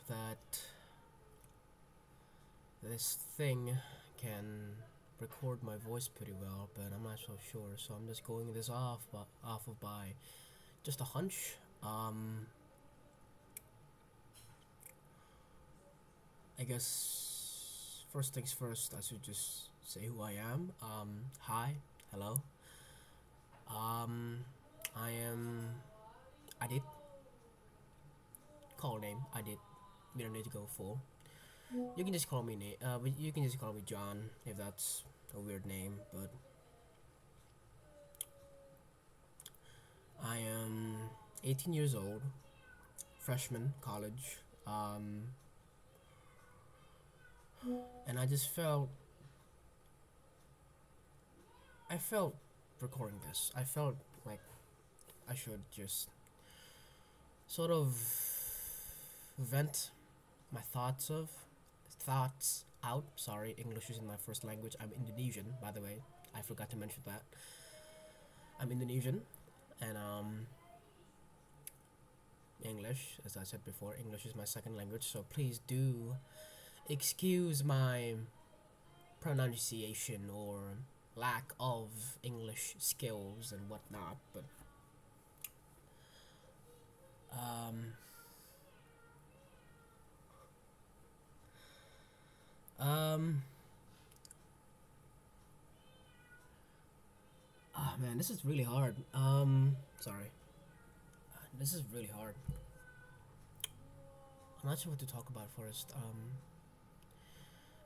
that this thing can record my voice pretty well, but I'm not so sure. So I'm just going this off of by just a hunch. I guess first things first, I should just say who I am. Hi, hello. I am Adit. Call name Adit. We don't need to go full. You can just call me you can just call me John if that's a weird name. But I am 18 years old, freshman college. And I felt recording this. I felt like I should just sort of vent my thoughts out. Sorry, English isn't my first language. I'm Indonesian, by the way. I forgot to mention that. I'm Indonesian, and English, as I said before, English is my second language. So please do excuse my pronunciation or lack of English skills and whatnot. But um, um, man, this is really hard. Sorry, this is really hard. I'm not sure what to talk about first.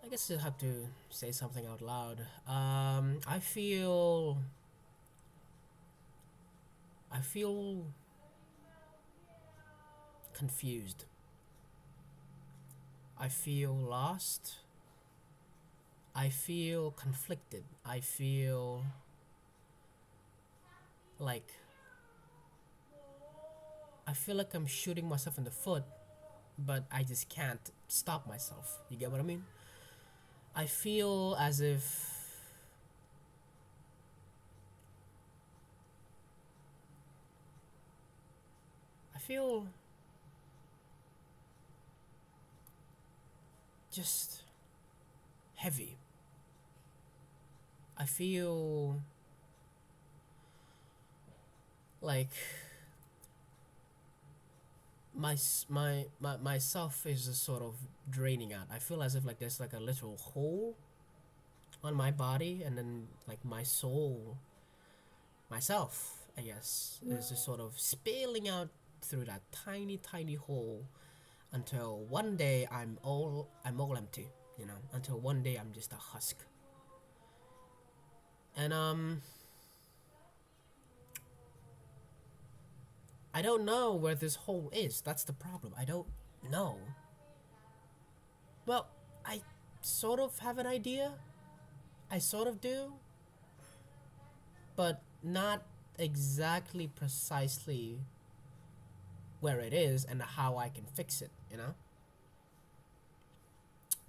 I guess you'll have to say something out loud. I feel confused. I feel lost. I feel conflicted. I feel like I'm shooting myself in the foot, but I just can't stop myself. You get what I mean? I feel as if I feel just heavy. I feel like myself is just sort of draining out. I feel as if like there's like a literal hole on my body, and then like my soul, myself, I guess, is just sort of spilling out through that tiny hole until one day I'm all empty, you know, until one day I'm just a husk. And I don't know where this hole is. That's the problem. I don't know. Well, I sort of have an idea. I sort of do, but not exactly precisely where it is and how I can fix it, you know?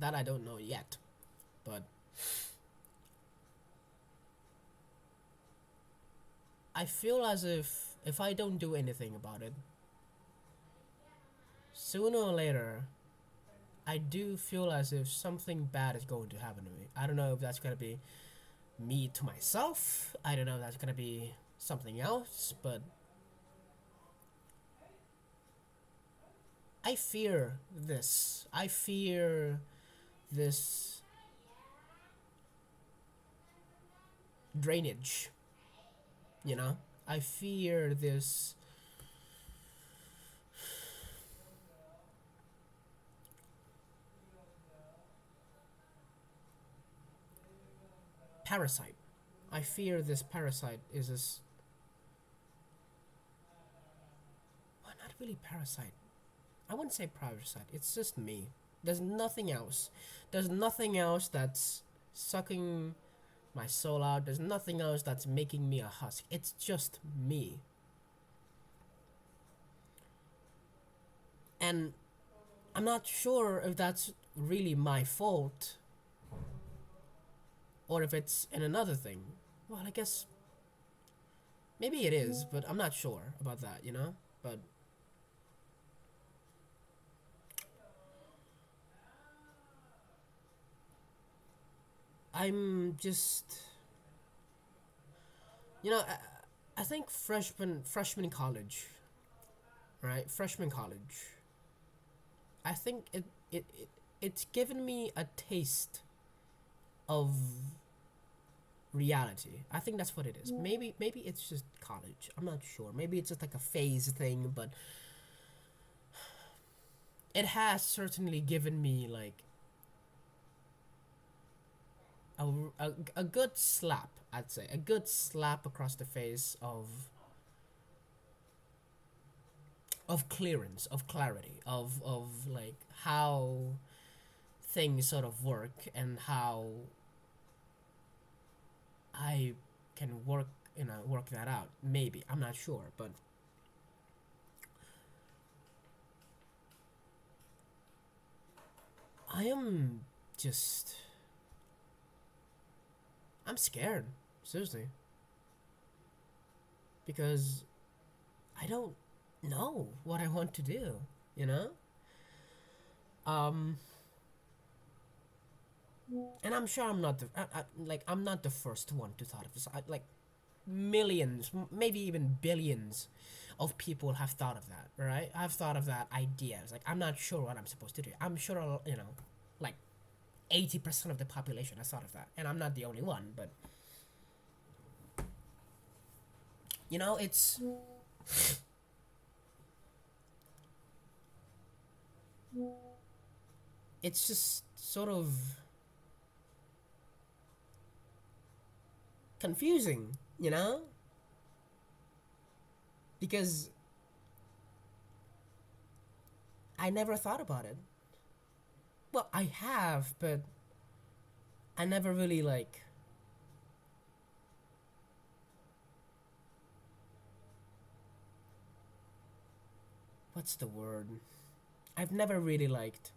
That I don't know yet. But I feel as if I don't do anything about it, sooner or later, I do feel as if something bad is going to happen to me. I don't know if that's gonna be me to myself. I don't know if that's gonna be something else, but I fear this. I fear this drainage, you know? I fear this parasite. I fear this parasite is this. Well, not really parasite. I wouldn't say parasite. It's just me. There's nothing else. There's nothing else that's sucking my soul out. There's nothing else that's making me a husk. It's just me. And I'm not sure if that's really my fault or if it's in another thing. Well, I guess maybe it is, but I'm not sure about that, you know? But I'm just, I think freshman college, right? Freshman college. I think it's given me a taste of reality. I think that's what it is. Maybe it's just college. I'm not sure. Maybe it's just like a phase thing, but it has certainly given me like a, a good slap, I'd say. A good slap across the face of clearance, of clarity, of like how things sort of work and how I can work that out. Maybe. I'm not sure, but I am just I'm scared. Seriously. Because I don't know what I want to do, you know? Um and I'm sure I'm not I'm not the first one to thought of this. Like millions, maybe even billions of people have thought of that, right? I've thought of that idea. It's like I'm not sure what I'm supposed to do. I'm sure, like 80% of the population has thought of that, and I'm not the only one. But it's just sort of confusing, because I never thought about it. Well, I have, but I never really like. What's the word? I've never really liked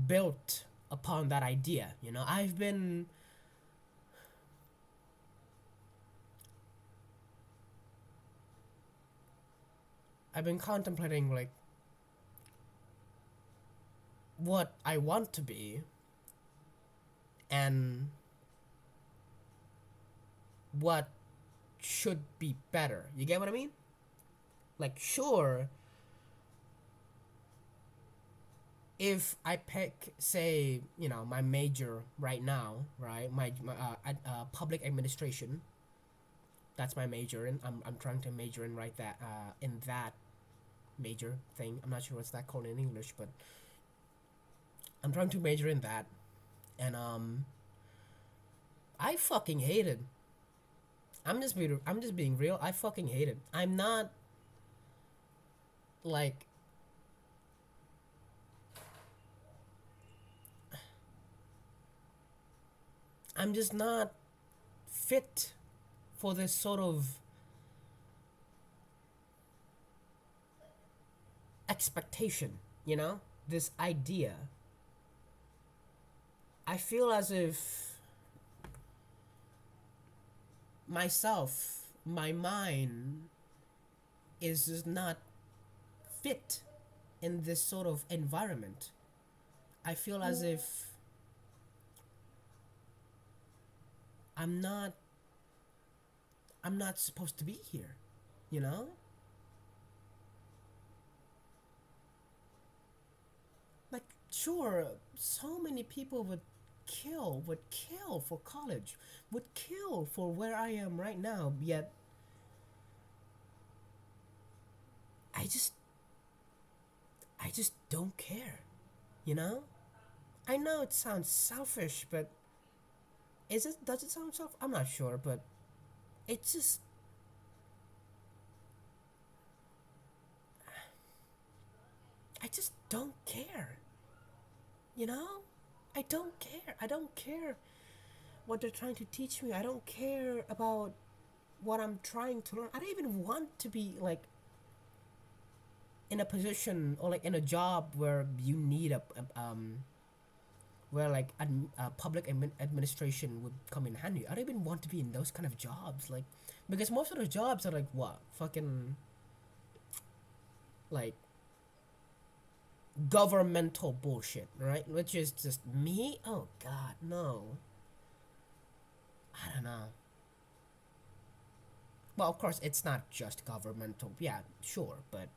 built upon that idea. I've been contemplating like what I want to be and what should be better. You get what I mean? Like, sure, if I pick, say, my major right now, right? Public administration. That's my major, and I'm trying to major in in that major thing. I'm not sure what's that called in English, but I'm trying to major in that, and I fucking hate it. I'm just being real. I fucking hate it. I'm not like I'm just not fit for this sort of expectation, this idea. I feel as if my mind is just not fit in this sort of environment. I feel as if I'm not supposed to be here, you know? Like, sure, so many people would kill for college, would kill for where I am right now, yet I just don't care, you know? I know it sounds selfish, but does it sound selfish? I'm not sure, but it just I just don't care. You know? I don't care. I don't care what they're trying to teach me. I don't care about what I'm trying to learn. I don't even want to be like in a position or like in a job where you need where like public administration would come in handy. I don't even want to be in those kind of jobs, like, because most of the jobs are like what fucking like governmental bullshit, right? Which is just me. Oh God, no. I don't know. Well, of course, it's not just governmental. Yeah, sure, but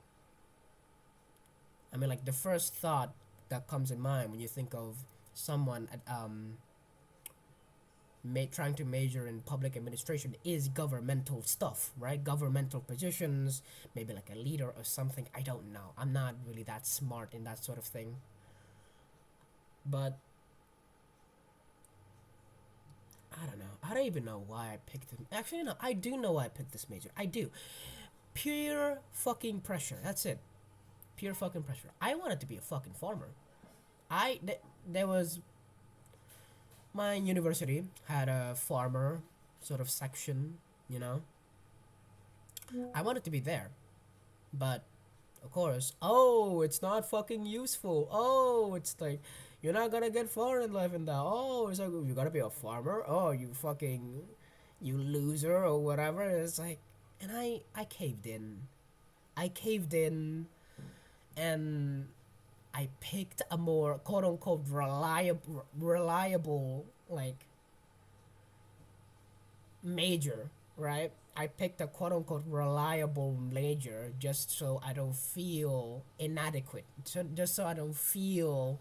I mean, like the first thought that comes in mind when you think of someone trying to major in public administration is governmental stuff, right? Governmental positions, maybe like a leader or something. I don't know. I'm not really that smart in that sort of thing. But I don't know. I don't even know why I picked it. Actually, no, I do know why I picked this major. I do. Pure fucking pressure. That's it. Pure fucking pressure. I wanted to be a fucking farmer. There was my university had a farmer sort of section, you know. I wanted to be there, but of course, oh, it's not fucking useful. Oh, it's like you're not gonna get far in life in that. Oh, it's like you gotta be a farmer. Oh, you fucking you loser or whatever. It's like, and I caved in. I caved in, and I picked a more quote unquote reliable like major, right? I picked a quote unquote reliable major just so I don't feel inadequate. Just so I don't feel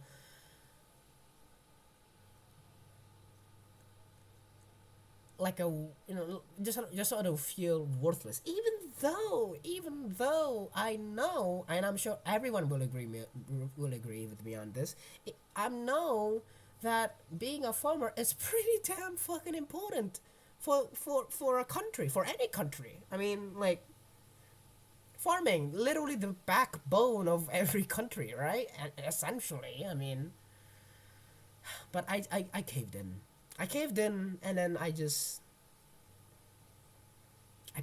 like a just so I don't feel worthless. Even though I know, and I'm sure everyone will agree with me on this. I know that being a farmer is pretty damn fucking important for a country, for any country. I mean, like farming, literally the backbone of every country, right? And essentially, I mean, but I caved in. I caved in, and then I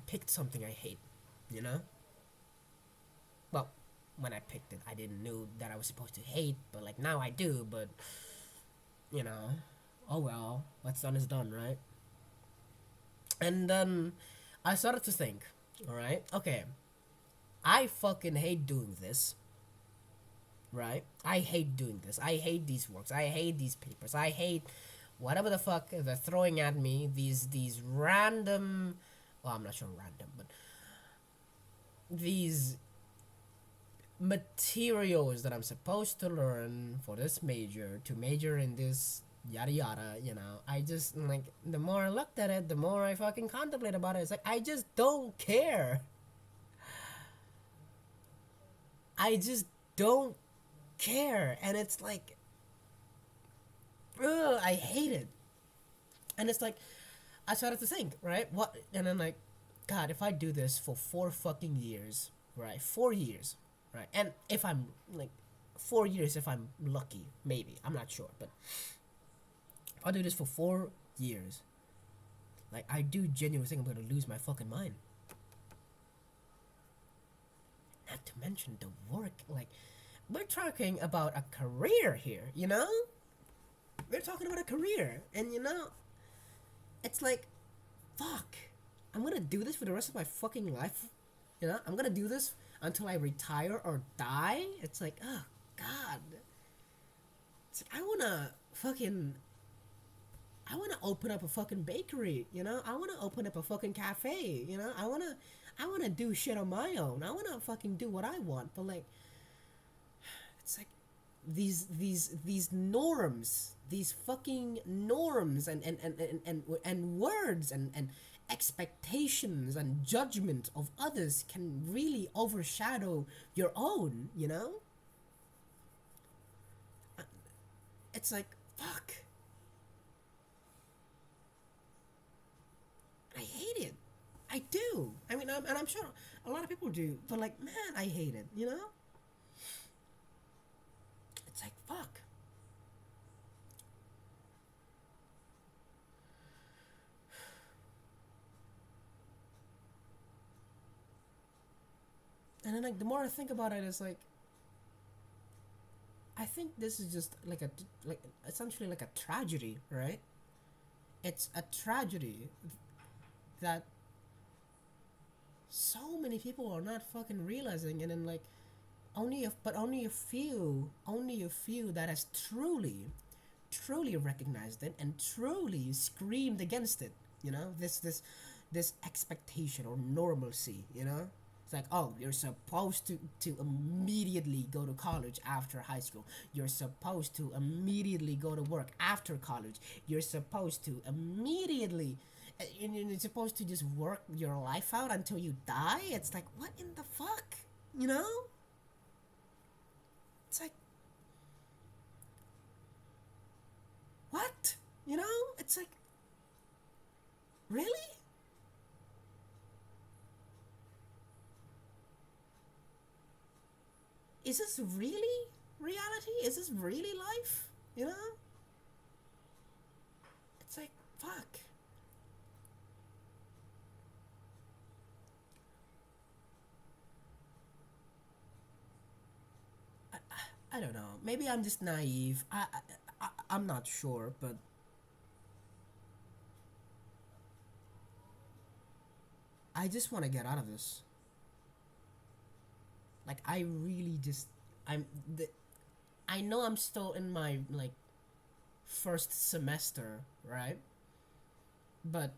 picked something I hate, you know? Well, when I picked it, I didn't know that I was supposed to hate, but like now I do, but you know, oh well, what's done is done, right? And then I started to think, all right, okay, I fucking hate doing this, right? I hate doing this. I hate these works. I hate these papers. I hate whatever the fuck they're throwing at me. These random, well, I'm not sure random, but these materials that I'm supposed to learn for this major to major in this yada yada, you know. I just like the more I looked at it, the more I fucking contemplate about it. It's like I just don't care. I just don't care, and it's like, ugh, I hate it. And it's like I started to think, right? What? And I'm like, God, if I do this for 4 fucking years, right? 4 years, right? And if I'm like 4 years, if I'm lucky, maybe I'm not sure, but if I do this for 4 years, like I do genuinely think I'm gonna lose my fucking mind. Not to mention the work, like we're talking about a career here, you know? We're talking about a career, and you know, it's like, fuck, I'm gonna do this for the rest of my fucking life. You know, I'm gonna do this until I retire or die. It's like, oh God. It's like, I wanna open up a fucking bakery. You know, I wanna open up a fucking cafe. You know, I wanna do shit on my own. I wanna fucking do what I want. But like, it's like these norms, these fucking norms and words and expectations and judgment of others can really overshadow your own, you know? It's like, fuck. I hate it. I do. I mean, and I'm sure a lot of people do, but like, man, I hate it, you know? It's like, fuck. And then like the more I think about it, it's like I think this is just like essentially like a tragedy, right? It's a tragedy that so many people are not fucking realizing, and then like only a few that has truly recognized it and truly screamed against it. You know, this expectation or normalcy. You know, it's like, oh, you're supposed to immediately go to college after high school. You're supposed to immediately go to work after college. You're supposed to immediately. You're supposed to just work your life out until you die. It's like, what in the fuck? You know? It's like, what? You know? It's like, really? Is this really reality? Is this really life? You know? It's like, fuck. I don't know. Maybe I'm just naive. I'm not sure, but I just want to get out of this. Like, I really just, I'm the, I know I'm still in my like first semester, right? But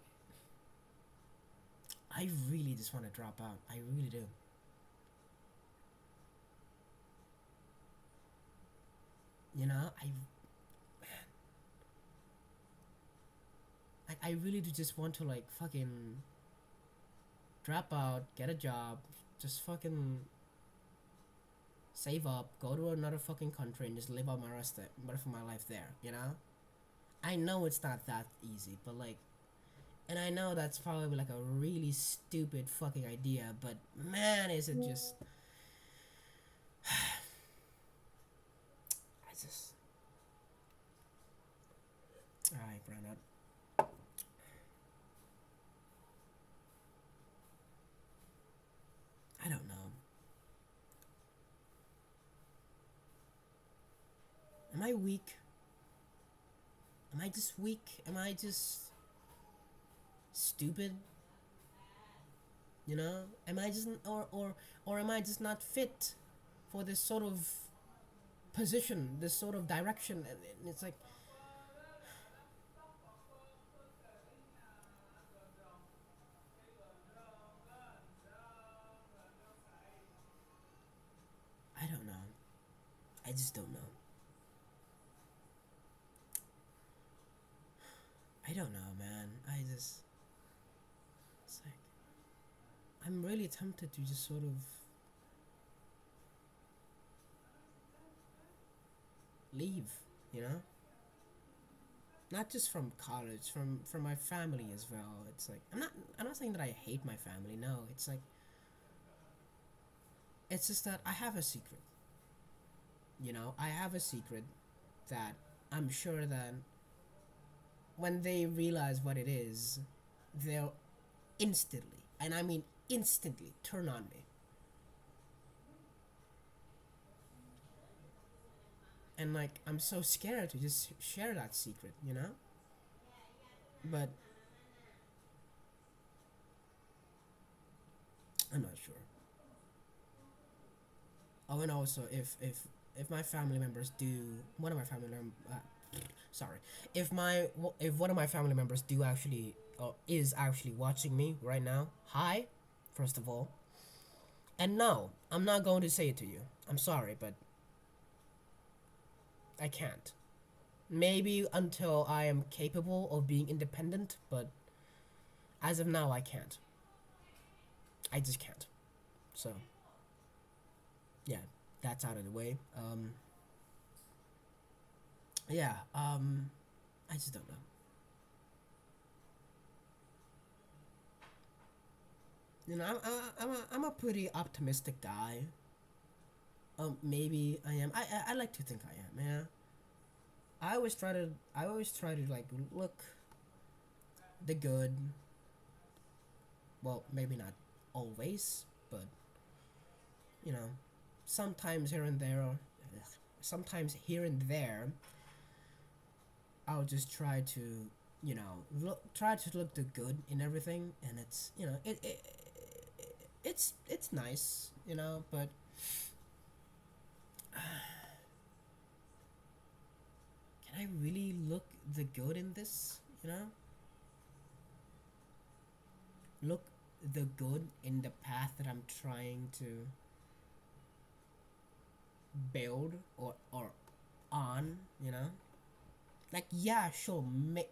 I really just want to drop out. I really do. You know, I really do just want to like fucking drop out, get a job, just fucking save up, go to another fucking country, and just live out my rest of my life there. You know, I know it's not that easy, but like, and I know that's probably like a really stupid fucking idea, but man, is it just. I just. Alright, Brandon. I don't know. Am I weak? Am I just weak? Am I just stupid? You know? Am I just or am I just not fit for this sort of position, this sort of direction? And it's like I don't know. I just don't know. I don't know, man. I just it's like I'm really tempted to just sort of leave, you know? Not just from college, from my family as well. It's like I'm not saying that I hate my family. No, it's like it's just that I have a secret. You know, I have a secret that I'm sure that when they realize what it is, they'll instantly, and I mean instantly, turn on me. And like I'm so scared to just share that secret, you know? But I'm not sure. Oh, and also if my family members do one of my family sorry, if one of my family members do actually is actually watching me right now, hi, first of all, and no, I'm not going to say it to you. I'm sorry, but I can't. Maybe until I am capable of being independent, but as of now, I can't. I just can't. So yeah, that's out of the way. Yeah. I just don't know. You know, I'm a pretty optimistic guy. Maybe I am. I like to think I am. Yeah. I always try to like look the good. Well, maybe not always, but you know, sometimes here and there, sometimes here and there, I'll just try to, try to look the good in everything, and it's, it's nice, but I really look the good in this? You know, look the good in the path that I'm trying to build or on. You know, like yeah, sure,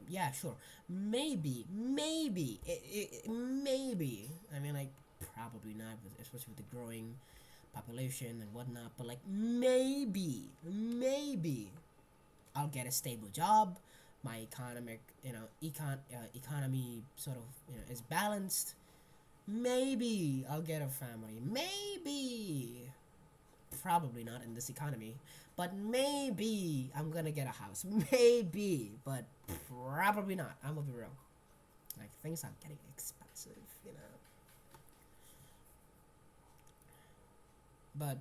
yeah, sure, maybe, maybe. I mean, like probably not, especially with the growing population and whatnot. But like maybe I'll get a stable job. My economic, economy sort of, is balanced. Maybe I'll get a family. Maybe, probably not in this economy, but maybe I'm gonna get a house. Maybe, but probably not. I'm gonna be real. Like things are getting expensive, you know. But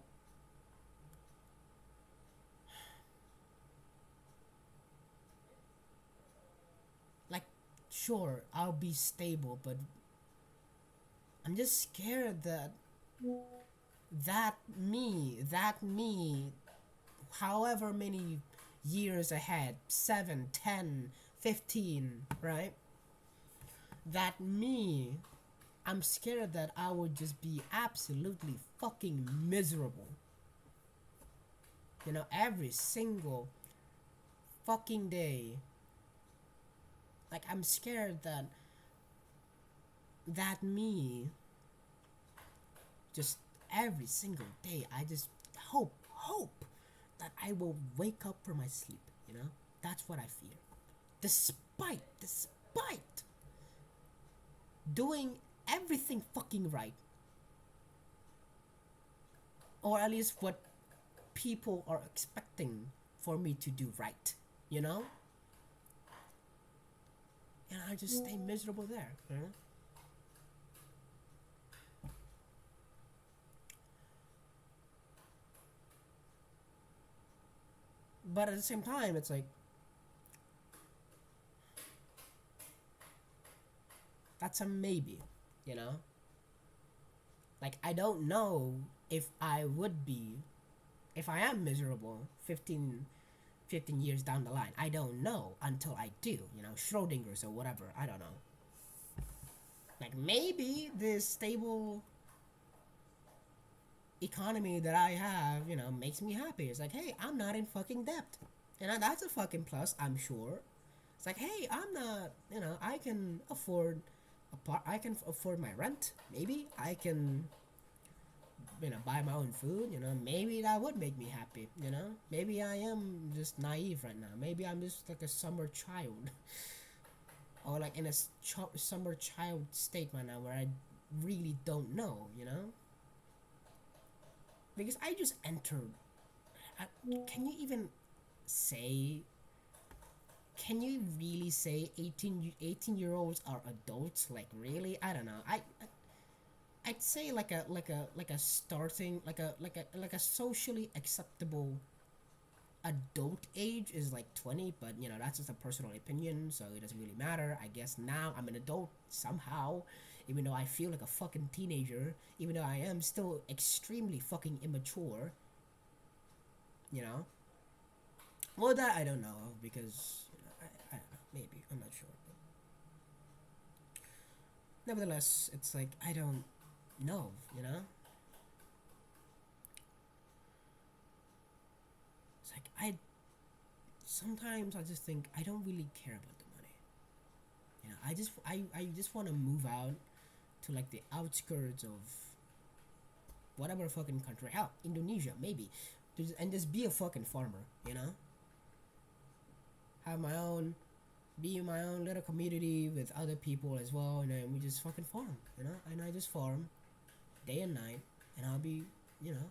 like, sure, I'll be stable, but I'm just scared that that me, however many years ahead, 7, 10, 15, right? That me, I'm scared that I would just be absolutely fucking miserable. You know, every single fucking day. Like, I'm scared that me, just every single day, I just hope that I will wake up from my sleep, you know? That's what I fear. Despite doing everything fucking right, or at least what people are expecting for me to do right, you know? And I just stay miserable there, you know? But at the same time, it's like, that's a maybe, you know? Like, I don't know if I would be, if I am miserable 15 years down the line. I don't know until I do, you know? Schrodinger's or whatever, I don't know. Like, maybe this stable economy that I have, makes me happy. It's like, hey, I'm not in fucking debt. And that's a fucking plus, I'm sure. It's like, hey, I'm not, I can afford I can afford my rent. Maybe I can, buy my own food. Maybe that would make me happy. Maybe I am just naive right now. Maybe I'm just like a summer child, or like in a summer child state right now where I really don't know. Because I just entered. Can you even say? Can you really say 18-year-olds are adults? Like, really? I don't know. I'd say like a starting like a socially acceptable adult age is like 20, but that's just a personal opinion, so it doesn't really matter. I guess now I'm an adult somehow, even though I feel like a fucking teenager, even though I am still extremely fucking immature. You know. Well, that I don't know because I don't know. Maybe I'm not sure. But nevertheless, it's like I don't know. It's like sometimes I just think I don't really care about the money. I just want to move out to like the outskirts of whatever fucking country. Hell, Indonesia maybe, and just be a fucking farmer. Have my own, be in my own little community with other people as well, and we just fucking farm. And I just farm day and night, and you know,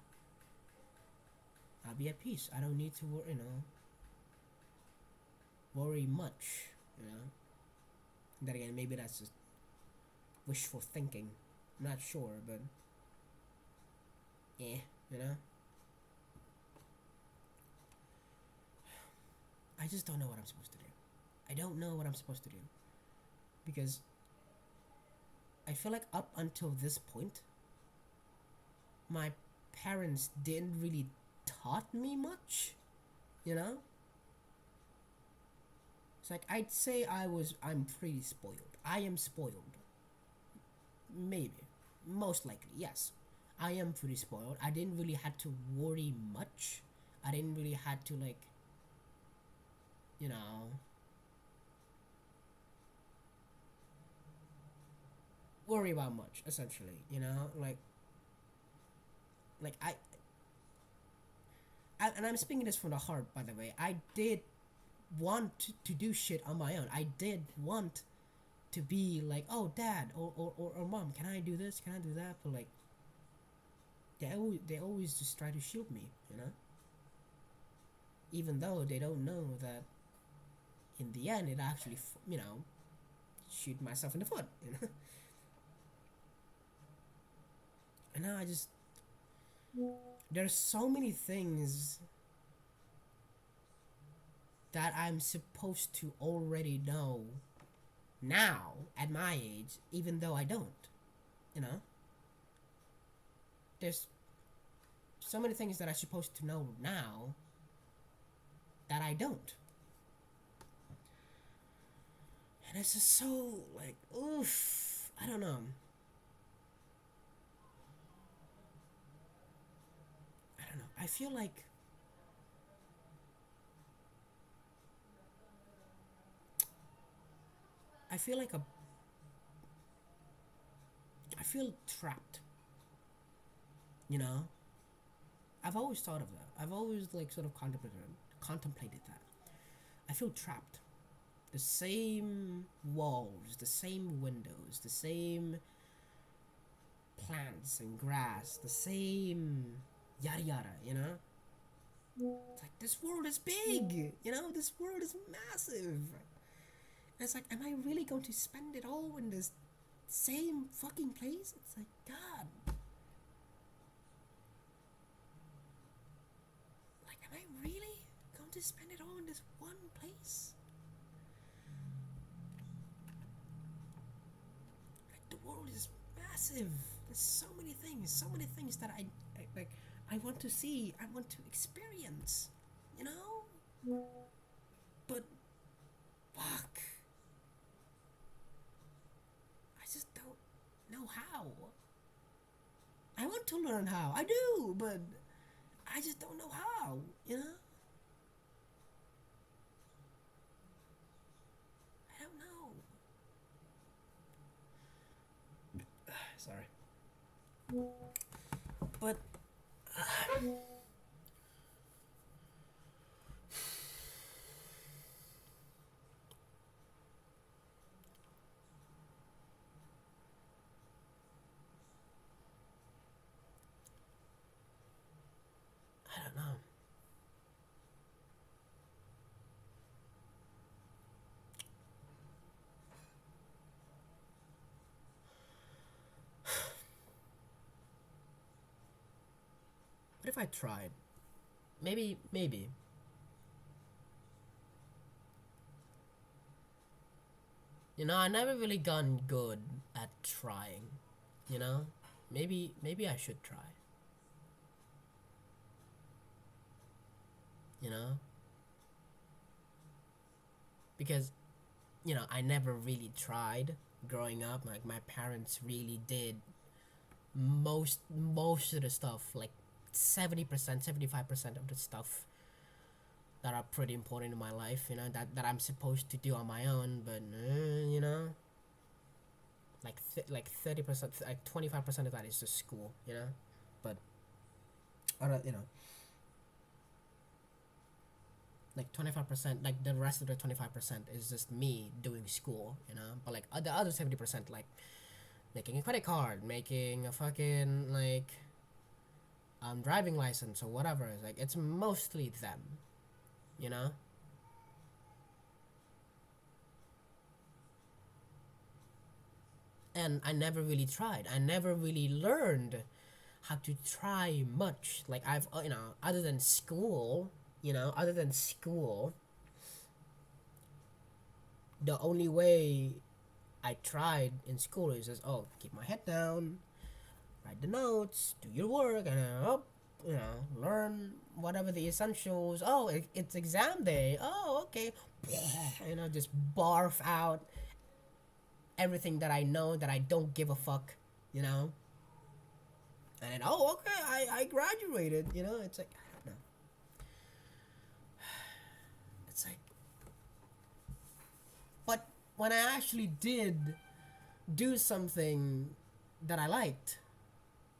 I'll be at peace. I don't need to worry much. Then again, maybe that's just wishful thinking. I'm not sure, but yeah, I just don't know what I'm supposed to do. I don't know what I'm supposed to do because I feel like up until this point, my parents didn't really taught me much. You know, It's like I'd say I'm pretty spoiled. I am spoiled. Maybe. Most likely, yes. I am pretty spoiled. I didn't really had to worry much. I didn't really had to like, you know, worry about much essentially, you know? Like and I'm speaking this from the heart, by the way. I did want to do shit on my own. I did want to be like, oh, dad or mom, can I do this? Can I do that? But like, they always just try to shield me, you know? Even though they don't know that in the end it actually, you know, shoot myself in the foot, you know? And now I just, there's so many things that I'm supposed to already know now at my age, even though I don't, you know? There's so many things that I'm supposed to know now that I don't. And it's just so, like, oof, I don't know. I don't know. I feel like I feel like a I feel trapped. You know? I've always thought of that. I've always like sort of contemplated that. I feel trapped. The same walls, the same windows, the same plants and grass, the same yada yada, you know? It's like this world is big, you know, this world is massive. And it's like, am I really going to spend it all in this same fucking place? It's like, God. Like, am I really going to spend it all in this one place? Like, the world is massive. There's so many things that I want to see, I want to experience, you know? But, fuck. I just don't know how. I want to learn how. I do, but I just don't know how, you know? I don't know. Sorry. But I don't know. What if I tried? Maybe. You know, I never really gotten good at trying. You know, maybe I should try. You know, because you know I never really tried growing up. Like my parents really did most of the stuff, like 70%, 75% of the stuff that are pretty important in my life. You know that I'm supposed to do on my own, but you know, like 30%, like 25% of that is just school. You know, but I don't, you know, like 25%, like the rest of the 25% is just me doing school, you know. But like the other 70%, like making a credit card, making a fucking like driving license or whatever. It's like it's mostly them, you know. And I never really tried. I never really learned how to try much. Like I've you know, other than school, you know, other than school, the only way I tried in school is just, oh, keep my head down, write the notes, do your work, and learn whatever the essentials. Oh, it's exam day. Oh, okay. Just barf out everything that I know that I don't give a fuck, you know. And then, oh, okay, I graduated. It's like, I don't know. It's like, but when I actually did do something that I liked,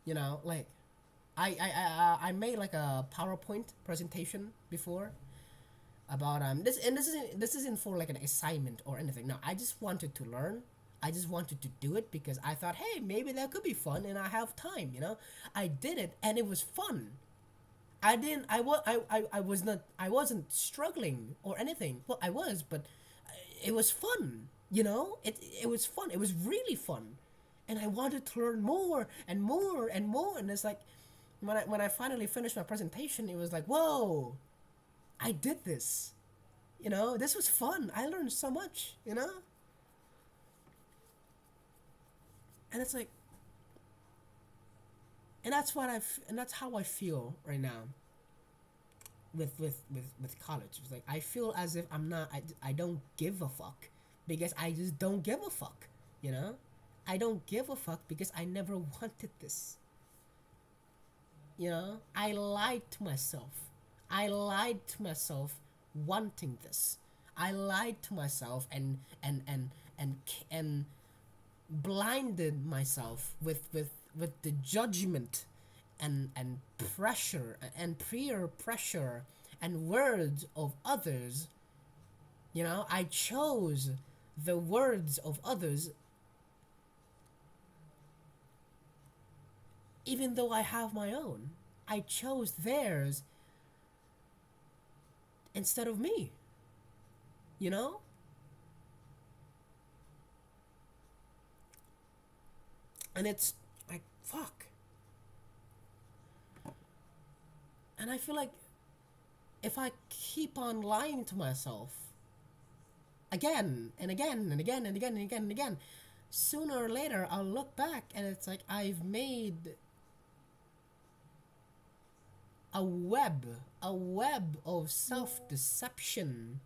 like I made like a PowerPoint presentation before about this, and this isn't for like an assignment or anything. No, I just wanted to learn. I just wanted to do it because I thought, hey, maybe that could be fun, and I have time. I did it, and it was fun. I didn't. I was not. I wasn't struggling or anything. Well, I was, but it was fun. It was fun. It was really fun, and I wanted to learn more and more and more. And it's like when I finally finished my presentation, it was like, whoa, I did this. This was fun. I learned so much. And it's like, and that's how I feel right now with college. It's like I feel as if I'm not. I don't give a fuck because I just don't give a fuck. I don't give a fuck because I never wanted this. I lied to myself. I lied to myself wanting this. I lied to myself and blinded myself with the judgment and pressure and peer pressure and words of others. I chose the words of others even though I have my own. I chose theirs instead of me. You know? And it's like, fuck. And I feel like if I keep on lying to myself again and again and again and again and again and again, sooner or later I'll look back and it's like I've made a web of self-deception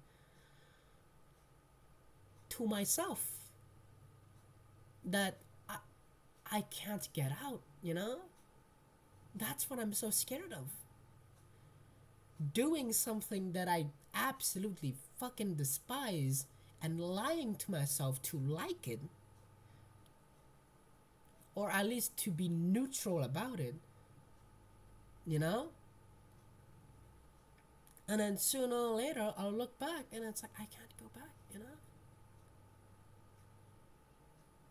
to myself that I can't get out, That's what I'm so scared of. Doing something that I absolutely fucking despise and lying to myself to like it, or at least to be neutral about it, And then sooner or later, I'll look back and it's like, I can't go back.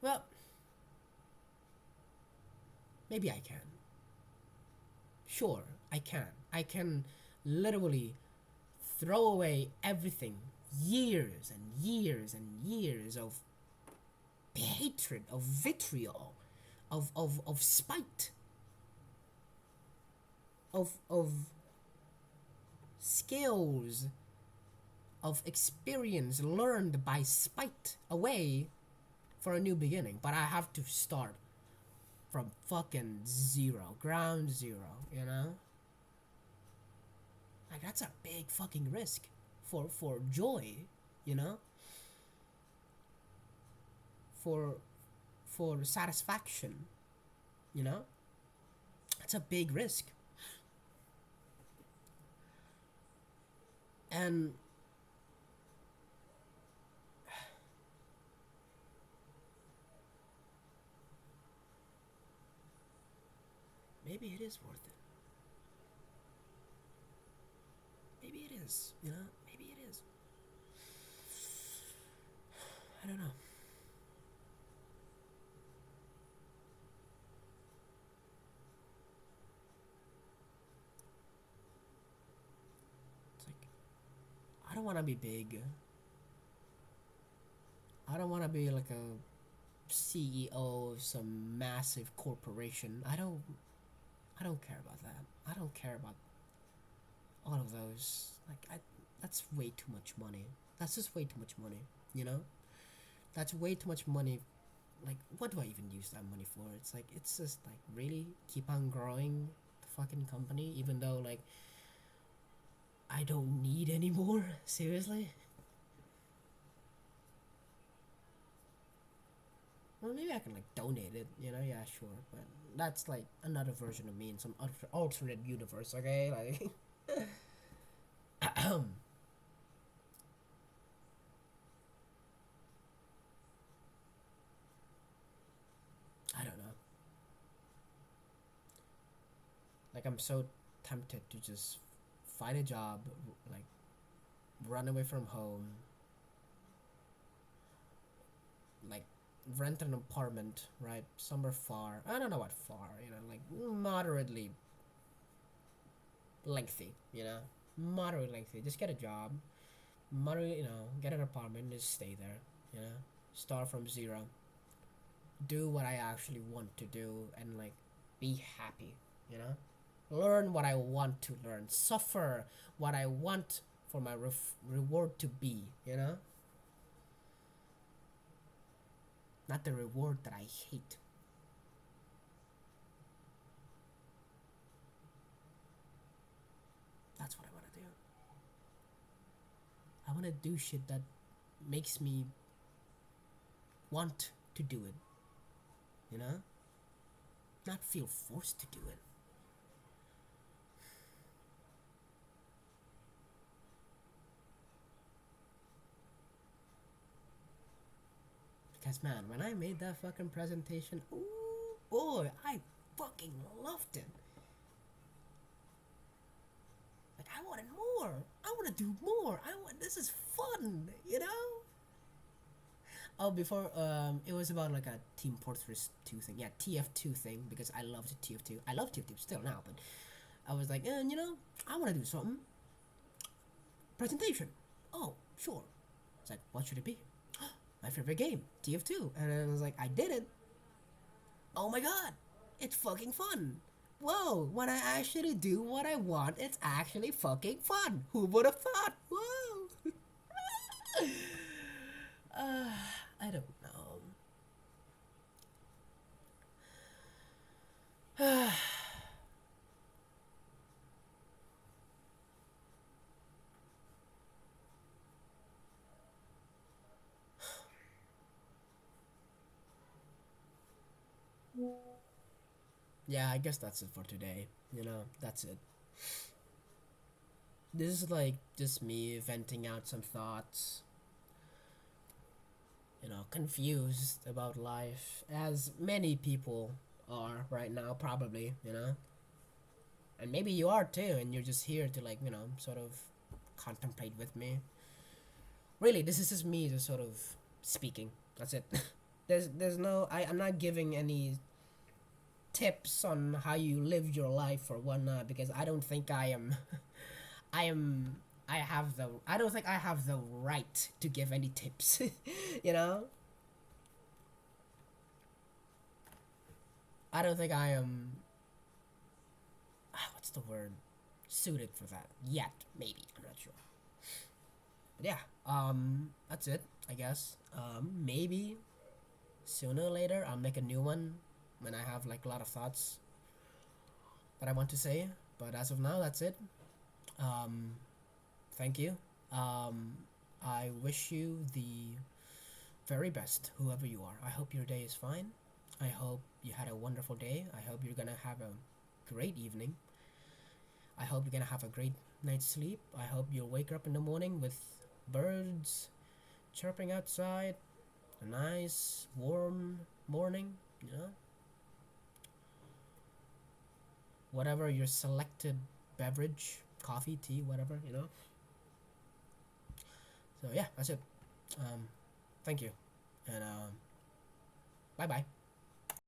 Well, maybe I can. Sure, I can. I can literally throw away everything, years and years and years of hatred, of vitriol, of spite, of skills, of experience learned by spite away for a new beginning. But I have to start from fucking zero, ground zero, Like, that's a big fucking risk for joy, For satisfaction, It's a big risk. And maybe it is worth it. Maybe it is, Maybe it is. I don't know. It's like, I don't want to be big. I don't want to be like a CEO of some massive corporation. I don't care about that. I don't care about all of those. Like, that's way too much money. That's just way too much money, That's way too much money. Like, what do I even use that money for? It's like, it's just like, really? Keep on growing the fucking company, even though like I don't need anymore. Seriously. Well, maybe I can like donate it, you know? Yeah, sure, but that's like another version of me in some alternate universe. Okay, like. I don't know. Like I'm so tempted to just find a job, like run away from home, like rent an apartment, right? Somewhere far. I don't know what far, you know, like moderately lengthy, you know? Moderately lengthy. Just get a job. Moderately, you know, get an apartment, just stay there, you know? Start from zero. Do what I actually want to do and like be happy, you know? Learn what I want to learn. Suffer what I want for my reward to be, you know? Not the reward that I hate. That's what I want to do. I want to do shit that makes me want to do it, you know? Not feel forced to do it. Because man, when I made that fucking presentation, ooh boy, I fucking loved it. Like I wanted more. I want to do more. This is fun, you know? Oh, before it was about like a Team Fortress 2 thing. Yeah, TF2 thing because I loved TF2. I love TF2 still now, but I was like, you know, I want to do something. Presentation. Oh, sure. It's like, what should it be? My favorite game, TF2. And then I was like, I did it. Oh my god, it's fucking fun. Whoa, when I actually do what I want, it's actually fucking fun. Who would have thought? Whoa. I don't know. Yeah, I guess that's it for today. You know, that's it. This is like just me venting out some thoughts. You know, confused about life, as many people are right now, probably, you know? And maybe you are too, and you're just here to, like, you know, sort of contemplate with me. Really, this is just me just sort of speaking. That's it. there's no, I'm not giving any tips on how you live your life or whatnot because I don't think I am I am I don't think I have the right to give any tips. You know? I don't think I am what's the word? Suited for that. Yet, maybe. I'm not sure. But yeah, that's it, I guess. Maybe sooner or later I'll make a new one when I have like a lot of thoughts that I want to say. But as of now, that's it. Um, Thank you. I wish you the very best, whoever you are. I hope your day is fine. I hope you had a wonderful day. I hope you're gonna have a great evening. I hope you're gonna have a great night's sleep. I hope you'll wake up in the morning with birds chirping outside, a nice warm morning, you know? Whatever your selected beverage, coffee, tea, whatever, you know? So yeah, that's it. Thank you. And bye bye.